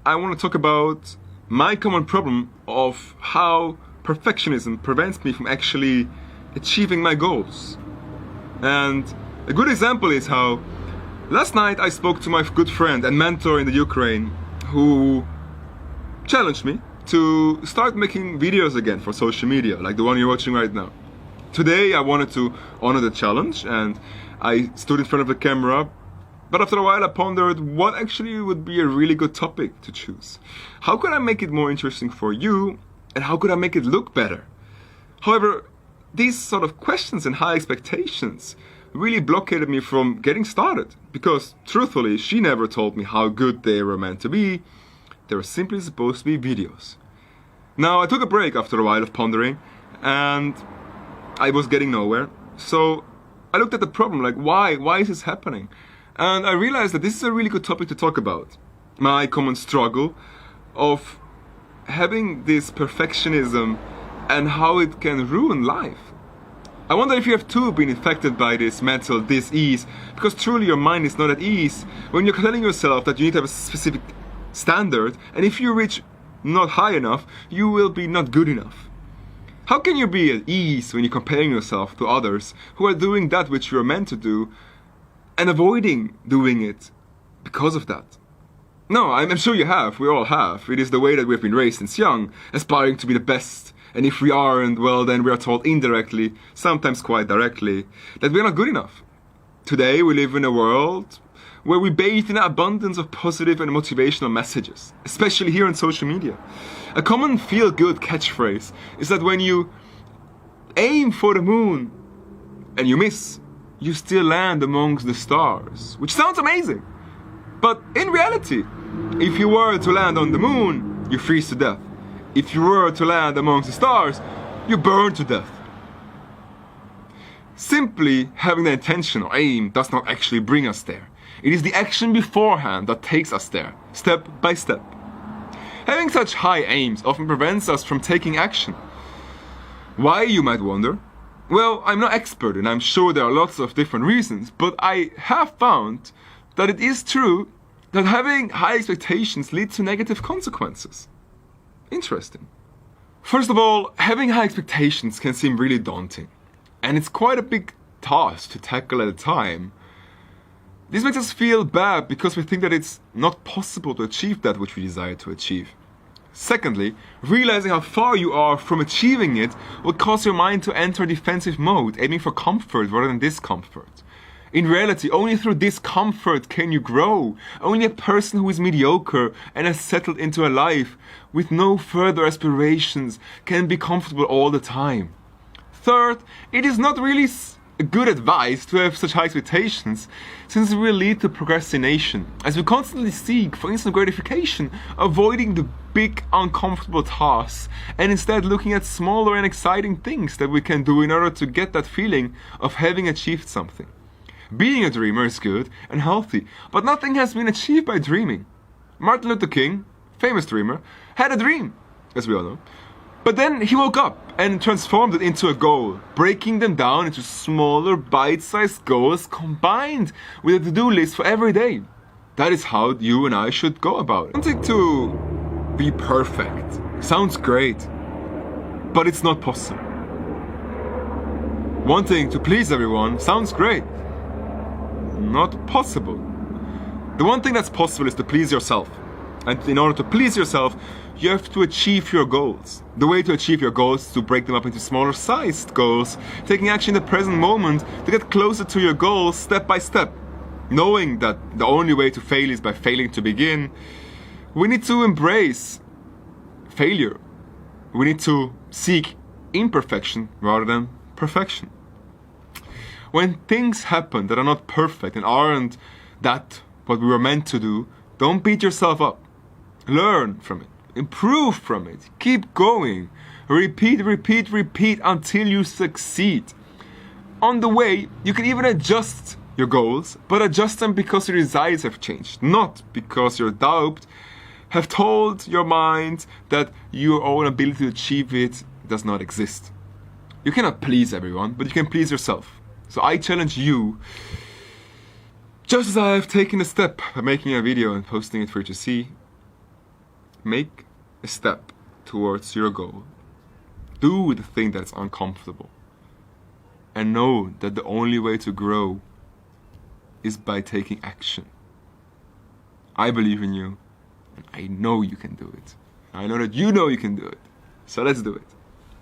I want to talk about my common problem of how perfectionism prevents me from actually achieving my goals. And a good example is how last night I spoke to my good friend and mentor in the Ukraine who challenged me to start making videos again for social media, like the one you're watching right now. Today I wanted to honor the challenge and I stood in front of the camera, but after a while I pondered what actually would be a really good topic to choose. How could I make it more interesting for you, and how could I make it look better? However, these sort of questions and high expectations really blockaded me from getting started, because truthfully she never told me how good they were meant to be. They were simply supposed to be videos. Now I took a break after a while of pondering and I was getting nowhere, so I looked at the problem, like why is this happening? And I realized that this is a really good topic to talk about. My common struggle of having this perfectionism and how it can ruin life. I wonder if you have too been infected by this mental dis-ease, because truly your mind is not at ease when you're telling yourself that you need to have a specific standard, and if you reach not high enough, you will be not good enough. How can you be at ease when you're comparing yourself to others who are doing that which you are meant to do and avoiding doing it because of that? No, I'm sure you have, we all have. It is the way that we've been raised since young, aspiring to be the best. And if we aren't, well, then we are told indirectly, sometimes quite directly, that we are not good enough. Today we live in a world where we bathe in an abundance of positive and motivational messages, especially here on social media. A common feel-good catchphrase is that when you aim for the moon and you miss, you still land amongst the stars, which sounds amazing. But in reality, if you were to land on the moon, you freeze to death. If you were to land amongst the stars, you burn to death. Simply having the intention or aim does not actually bring us there. It is the action beforehand that takes us there, step by step. Having such high aims often prevents us from taking action. Why, you might wonder? Well, I'm no expert and I'm sure there are lots of different reasons, but I have found that it is true that having high expectations leads to negative consequences. Interesting. First of all, having high expectations can seem really daunting, and it's quite a big task to tackle at a time. This makes us feel bad because we think that it's not possible to achieve that which we desire to achieve. Secondly, realizing how far you are from achieving it will cause your mind to enter a defensive mode, aiming for comfort rather than discomfort. In reality, only through discomfort can you grow. Only a person who is mediocre and has settled into a life with no further aspirations can be comfortable all the time. Third, it is not really good advice to have such high expectations, since it will lead to procrastination, as we constantly seek for instant gratification, avoiding the big uncomfortable tasks and instead looking at smaller and exciting things that we can do in order to get that feeling of having achieved something. Being a dreamer is good and healthy, but nothing has been achieved by dreaming. Martin Luther King, famous dreamer, had a dream, as we all know. But then he woke up and transformed it into a goal, breaking them down into smaller, bite-sized goals combined with a to-do list for every day. That is how you and I should go about it. Wanting to be perfect sounds great, but it's not possible. Wanting to please everyone sounds great, not possible. The one thing that's possible is to please yourself. And in order to please yourself, you have to achieve your goals. The way to achieve your goals is to break them up into smaller sized goals, taking action in the present moment to get closer to your goals step by step. Knowing that the only way to fail is by failing to begin, we need to embrace failure. We need to seek imperfection rather than perfection. When things happen that are not perfect and aren't that what we were meant to do, don't beat yourself up. Learn from it. Improve from it. Keep going. Repeat until you succeed. On the way, you can even adjust your goals, but adjust them because your desires have changed, not because your doubt have told your mind that your own ability to achieve it does not exist. You cannot please everyone, but you can please yourself. So I challenge you, just as I have taken a step by making a video and posting it for you to see, make a step towards your goal. Do the thing that's uncomfortable. And know that the only way to grow is by taking action. I believe in you, and I know you can do it. I know that you know you can do it. So let's do it.